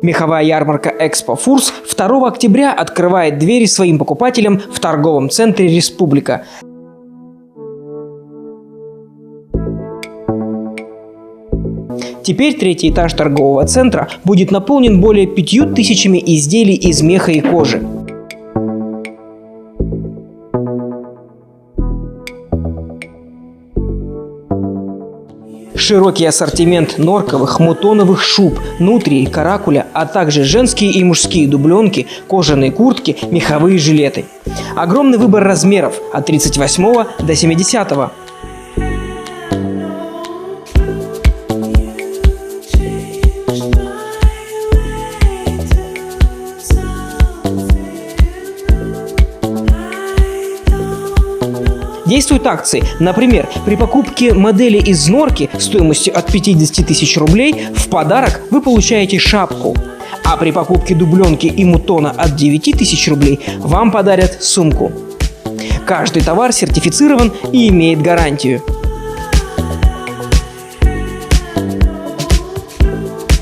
Меховая ярмарка «Экспо Фурс» 2 октября открывает двери своим покупателям в торговом центре «Республика». Теперь третий этаж торгового центра будет наполнен более 5000 изделий из меха и кожи. Широкий ассортимент норковых, мутоновых шуб, нутрий, каракуля, а также женские и мужские дубленки, кожаные куртки, меховые жилеты. Огромный выбор размеров от 38 до 70. Действуют акции. Например, при покупке модели из норки стоимостью от 50 тысяч рублей в подарок вы получаете шапку. А при покупке дубленки и мутона от 9 тысяч рублей вам подарят сумку. Каждый товар сертифицирован и имеет гарантию.